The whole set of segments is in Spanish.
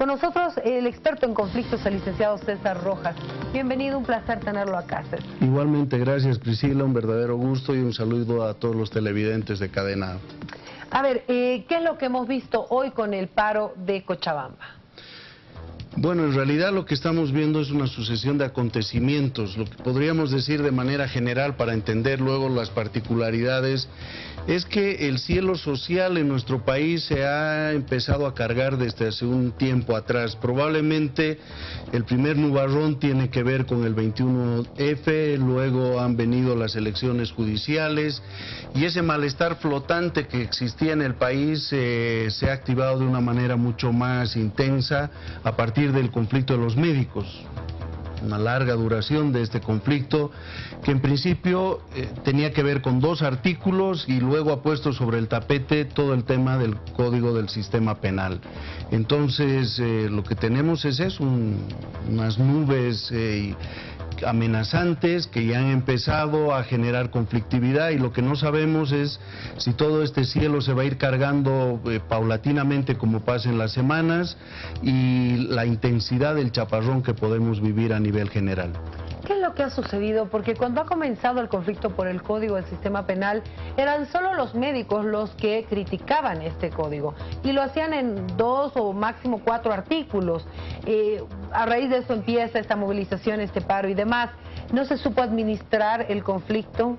Con nosotros el experto en conflictos, el licenciado César Rojas. Bienvenido, un placer tenerlo acá, César. Igualmente, gracias Priscila, un verdadero gusto y un saludo a todos los televidentes de Cadena. A ver, ¿qué es lo que hemos visto hoy con el paro de Cochabamba? Bueno, en realidad lo que estamos viendo es una sucesión de acontecimientos. Lo que podríamos decir de manera general para entender luego las particularidades es que el cielo social en nuestro país se ha empezado a cargar desde hace un tiempo atrás. Probablemente el primer nubarrón tiene que ver con el 21F, luego han venido las elecciones judiciales y ese malestar flotante que existía en el país se ha activado de una manera mucho más intensa a partir del conflicto de los médicos. Una larga duración de este conflicto que en principio tenía que ver con 2 artículos y luego ha puesto sobre el tapete todo el tema del Código del Sistema Penal. Entonces lo que tenemos es eso, unas nubes amenazantes que ya han empezado a generar conflictividad y lo que no sabemos es si todo este cielo se va a ir cargando paulatinamente como pasa en las semanas y la intensidad del chaparrón que podemos vivir a nivel general. ¿Qué es lo que ha sucedido? Porque cuando ha comenzado el conflicto por el Código del Sistema Penal, eran solo los médicos los que criticaban este código y lo hacían en 2 o máximo 4 artículos. A raíz de eso empieza esta movilización, este paro y demás. ¿No se supo administrar el conflicto?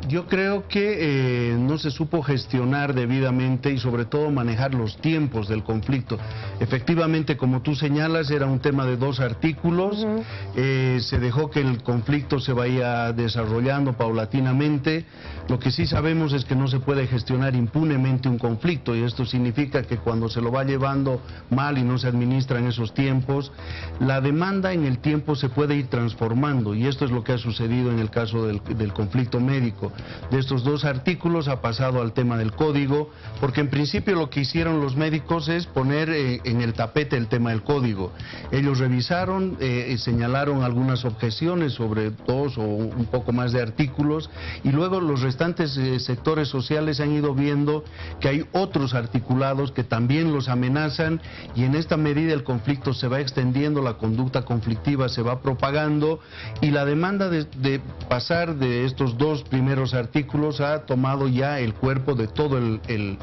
Yo creo que no se supo gestionar debidamente y sobre todo manejar los tiempos del conflicto. Efectivamente, como tú señalas, era un tema de 2 artículos, se dejó que el conflicto se vaya desarrollando paulatinamente. Lo que sí sabemos es que no se puede gestionar impunemente un conflicto y esto significa que cuando se lo va llevando mal y no se administran esos tiempos, la demanda en el tiempo se puede ir transformando y esto es lo que ha sucedido en el caso del conflicto médico. De estos 2 artículos ha pasado al tema del código, porque en principio lo que hicieron los médicos es poner en el tapete el tema del código. Ellos revisaron, señalaron algunas objeciones sobre 2 o un poco más de artículos y luego los restantes sectores sociales han ido viendo que hay otros articulados que también los amenazan y en esta medida el conflicto se va extendiendo, la conducta conflictiva se va propagando y la demanda de pasar de estos 2 primeros artículos ha tomado ya el cuerpo de todo el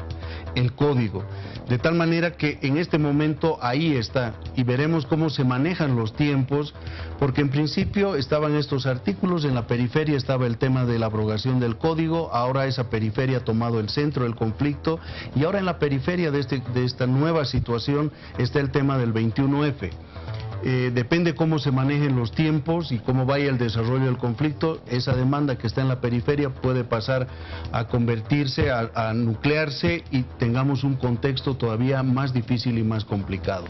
código, de tal manera que en este momento ahí está y veremos cómo se manejan los tiempos, porque en principio estaban estos artículos, en la periferia estaba el tema de la abrogación del código, ahora esa periferia ha tomado el centro del conflicto y ahora en la periferia de esta nueva situación está el tema del 21F. Depende cómo se manejen los tiempos y cómo vaya el desarrollo del conflicto, esa demanda que está en la periferia puede pasar a convertirse, a nuclearse y tengamos un contexto todavía más difícil y más complicado.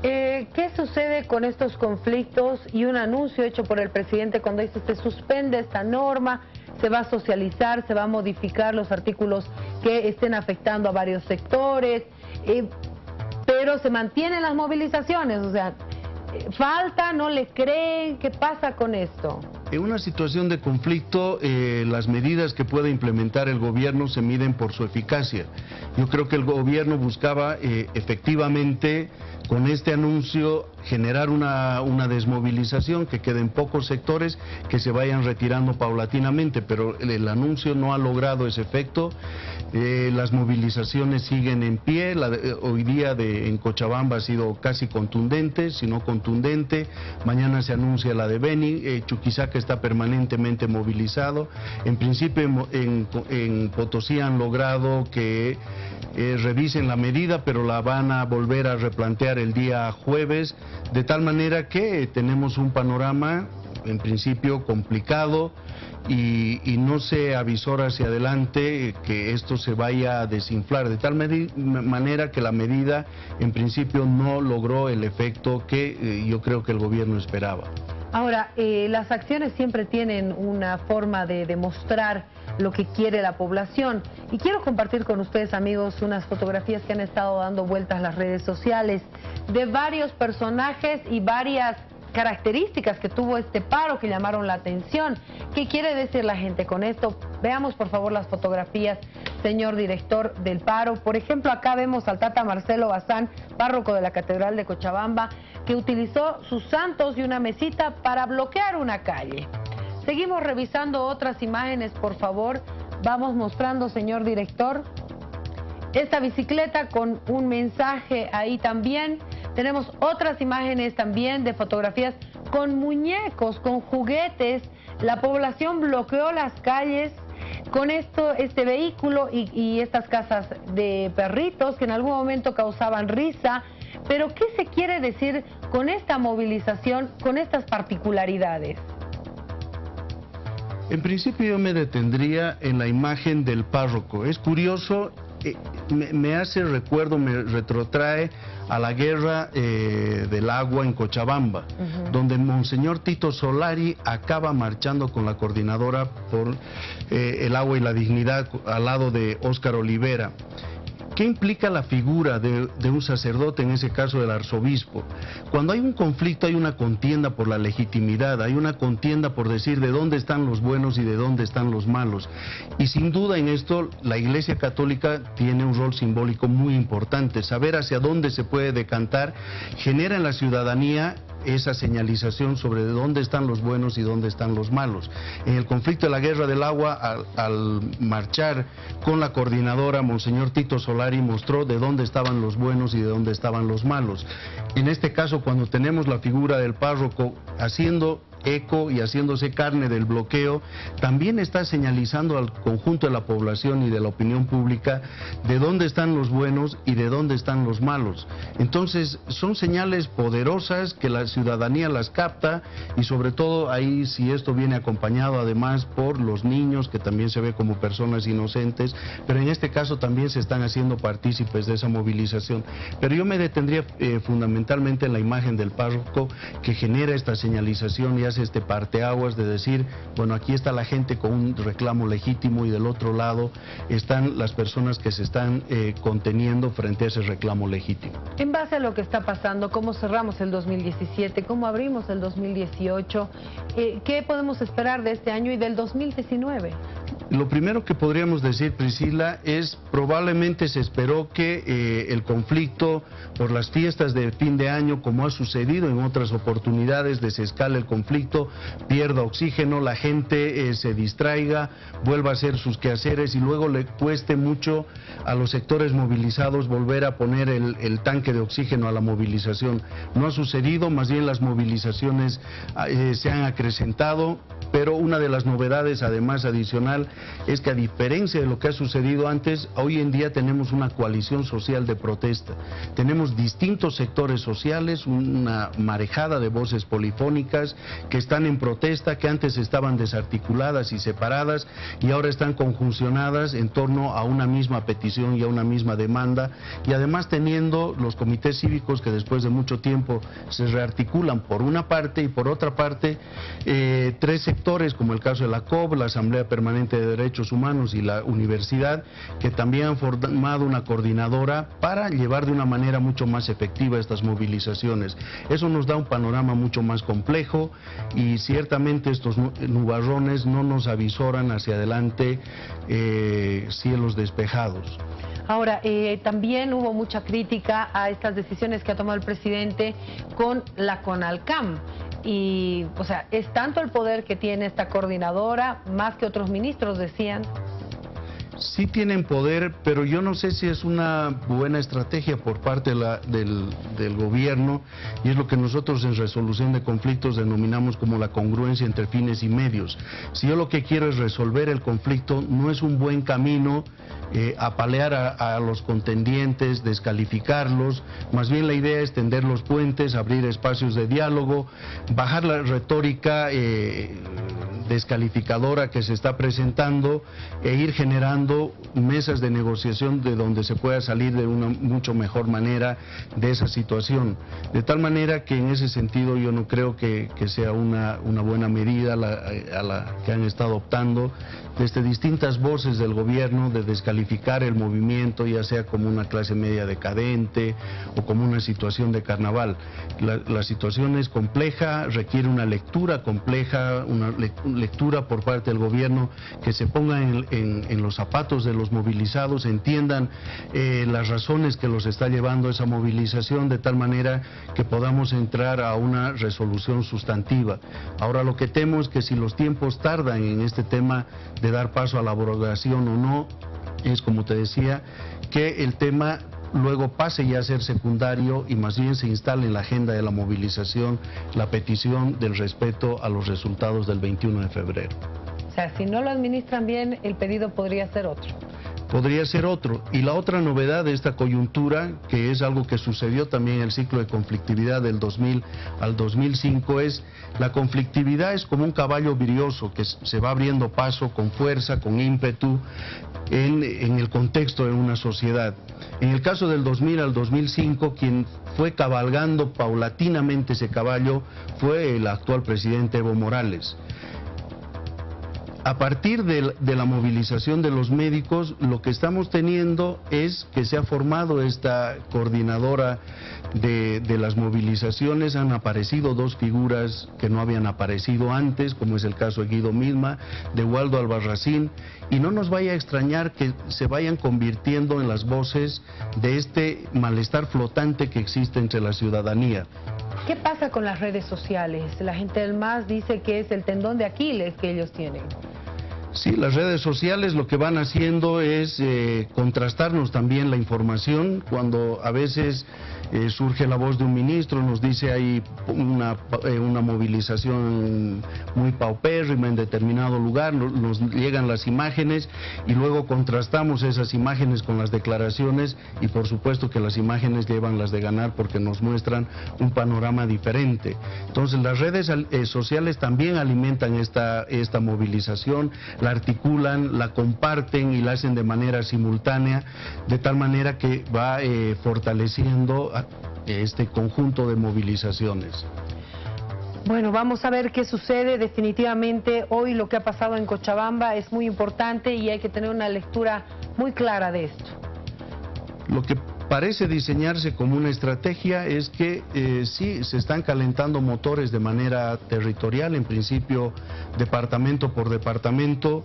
¿Qué sucede con estos conflictos y un anuncio hecho por el presidente cuando dice se suspende esta norma, se va a socializar, se va a modificar los artículos que estén afectando a varios sectores, pero se mantienen las movilizaciones? O sea, ¿falta? ¿No le creen? ¿Qué pasa con esto? En una situación de conflicto, las medidas que puede implementar el gobierno se miden por su eficacia. Yo creo que el gobierno buscaba efectivamente con este anuncio generar una desmovilización, que queden pocos sectores que se vayan retirando paulatinamente, pero el anuncio no ha logrado ese efecto. Las movilizaciones siguen en pie, hoy día en Cochabamba ha sido casi contundente, si no contundente, mañana se anuncia la de Beni, Chuquisaca está permanentemente movilizado, en principio en Potosí han logrado que revisen la medida, pero la van a volver a replantear el día jueves, de tal manera que tenemos un panorama en principio complicado y no se avisora hacia adelante que esto se vaya a desinflar, de tal manera que la medida en principio no logró el efecto que yo creo que el gobierno esperaba. Ahora, las acciones siempre tienen una forma de demostrar lo que quiere la población y quiero compartir con ustedes, amigos, unas fotografías que han estado dando vueltas a las redes sociales de varios personajes y varias características que tuvo este paro que llamaron la atención. ¿Qué quiere decir la gente con esto? Veamos por favor las fotografías, señor director del paro. Por ejemplo, acá vemos al Tata Marcelo Bazán, párroco de la Catedral de Cochabamba, que utilizó sus santos y una mesita para bloquear una calle. Seguimos revisando otras imágenes, por favor. Vamos mostrando, señor director, esta bicicleta con un mensaje ahí también. Tenemos otras imágenes también de fotografías con muñecos, con juguetes. La población bloqueó las calles con este vehículo y estas casas de perritos que en algún momento causaban risa. Pero ¿qué se quiere decir con esta movilización, con estas particularidades? En principio yo me detendría en la imagen del párroco. Es curioso, me hace recuerdo, me retrotrae a la guerra del agua en Cochabamba, donde Monseñor Tito Solari acaba marchando con la coordinadora por el agua y la dignidad al lado de Óscar Olivera. ¿Qué implica la figura de un sacerdote, en ese caso del arzobispo? Cuando hay un conflicto, hay una contienda por la legitimidad, hay una contienda por decir de dónde están los buenos y de dónde están los malos. Y sin duda en esto, la Iglesia Católica tiene un rol simbólico muy importante. Saber hacia dónde se puede decantar genera en la ciudadanía esa señalización sobre de dónde están los buenos y dónde están los malos. En el conflicto de la guerra del agua, al marchar con la coordinadora, Monseñor Tito Solari mostró de dónde estaban los buenos y de dónde estaban los malos. En este caso, cuando tenemos la figura del párroco haciendo eco y haciéndose carne del bloqueo, también está señalizando al conjunto de la población y de la opinión pública de dónde están los buenos y de dónde están los malos. Entonces son señales poderosas que la ciudadanía las capta, y sobre todo ahí, si esto viene acompañado además por los niños, que también se ve como personas inocentes, pero en este caso también se están haciendo partícipes de esa movilización. Pero yo me detendría fundamentalmente en la imagen del párroco, que genera esta señalización y hace este parteaguas de decir, bueno, aquí está la gente con un reclamo legítimo y del otro lado están las personas que se están conteniendo frente a ese reclamo legítimo. En base a lo que está pasando, ¿cómo cerramos el 2017? ¿Cómo abrimos el 2018? ¿Qué podemos esperar de este año y del 2019? Lo primero que podríamos decir, Priscila, es probablemente se esperó que el conflicto por las fiestas de fin de año, como ha sucedido en otras oportunidades, desescale el conflicto, pierda oxígeno, la gente se distraiga, vuelva a hacer sus quehaceres y luego le cueste mucho a los sectores movilizados volver a poner el tanque de oxígeno a la movilización. No ha sucedido, más bien las movilizaciones se han acrecentado, pero una de las novedades además adicional es que, a diferencia de lo que ha sucedido antes, hoy en día tenemos una coalición social de protesta. Tenemos distintos sectores sociales, una marejada de voces polifónicas que están en protesta, que antes estaban desarticuladas y separadas y ahora están conjuncionadas en torno a una misma petición y a una misma demanda, y además teniendo los comités cívicos que después de mucho tiempo se rearticulan por una parte, y por otra parte tres sectores como el caso de la COB, la Asamblea Permanente de Derechos Humanos y la Universidad, que también han formado una coordinadora para llevar de una manera mucho más efectiva estas movilizaciones. Eso nos da un panorama mucho más complejo y ciertamente estos nubarrones no nos avisoran hacia adelante cielos despejados. Ahora, también hubo mucha crítica a estas decisiones que ha tomado el presidente con la CONALCAM. Y, o sea, es tanto el poder que tiene esta coordinadora, más que otros ministros, decían. Sí tienen poder, pero yo no sé si es una buena estrategia por parte del gobierno, y es lo que nosotros en resolución de conflictos denominamos como la congruencia entre fines y medios. Si yo lo que quiero es resolver el conflicto, no es un buen camino apalear a los contendientes, descalificarlos. Más bien la idea es tender los puentes, abrir espacios de diálogo, bajar la retórica descalificadora que se está presentando e ir generando mesas de negociación de donde se pueda salir de una mucho mejor manera de esa situación. De tal manera que en ese sentido yo no creo que sea una buena medida a la que han estado optando desde distintas voces del gobierno de descalificación calificar el movimiento, ya sea como una clase media decadente o como una situación de carnaval. La situación es compleja, requiere una lectura compleja, una lectura por parte del gobierno que se ponga en los zapatos de los movilizados, entiendan las razones que los está llevando a esa movilización, de tal manera que podamos entrar a una resolución sustantiva. Ahora, lo que temo es que si los tiempos tardan en este tema de dar paso a la abrogación o no, es, como te decía, que el tema luego pase ya a ser secundario y más bien se instale en la agenda de la movilización la petición del respeto a los resultados del 21 de febrero. O sea, si no lo administran bien, el pedido podría ser otro. Podría ser otro. Y la otra novedad de esta coyuntura, que es algo que sucedió también en el ciclo de conflictividad del 2000 al 2005, es la conflictividad es como un caballo virioso que se va abriendo paso con fuerza, con ímpetu, en el contexto de una sociedad. En el caso del 2000 al 2005, quien fue cabalgando paulatinamente ese caballo fue el actual presidente Evo Morales. A partir de la movilización de los médicos, lo que estamos teniendo es que se ha formado esta coordinadora de las movilizaciones. Han aparecido dos figuras que no habían aparecido antes, como es el caso de Guido Milma, de Waldo Albarracín, y no nos vaya a extrañar que se vayan convirtiendo en las voces de este malestar flotante que existe entre la ciudadanía. ¿Qué pasa con las redes sociales? La gente del MAS dice que es el tendón de Aquiles que ellos tienen. Sí, las redes sociales lo que van haciendo es contrastarnos también la información. Cuando a veces surge la voz de un ministro, nos dice hay una movilización muy paupérrima en determinado lugar, nos llegan las imágenes y luego contrastamos esas imágenes con las declaraciones y por supuesto que las imágenes llevan las de ganar porque nos muestran un panorama diferente. Entonces las redes sociales también alimentan esta movilización, la articulan, la comparten y la hacen de manera simultánea, de tal manera que va fortaleciendo este conjunto de movilizaciones. Bueno, vamos a ver qué sucede. Definitivamente hoy lo que ha pasado en Cochabamba es muy importante y hay que tener una lectura muy clara de esto. Lo que parece diseñarse como una estrategia es que sí, se están calentando motores de manera territorial, en principio departamento por departamento.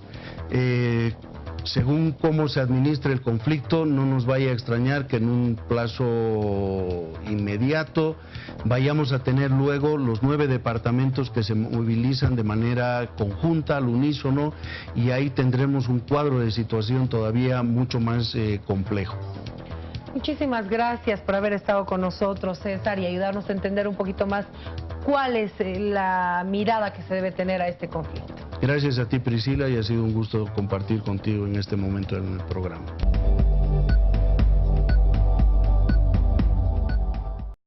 Según cómo se administre el conflicto, no nos vaya a extrañar que en un plazo inmediato vayamos a tener luego los 9 departamentos que se movilizan de manera conjunta, al unísono, y ahí tendremos un cuadro de situación todavía mucho más complejo. Muchísimas gracias por haber estado con nosotros, César, y ayudarnos a entender un poquito más cuál es la mirada que se debe tener a este conflicto. Gracias a ti, Priscila, y ha sido un gusto compartir contigo en este momento en el programa.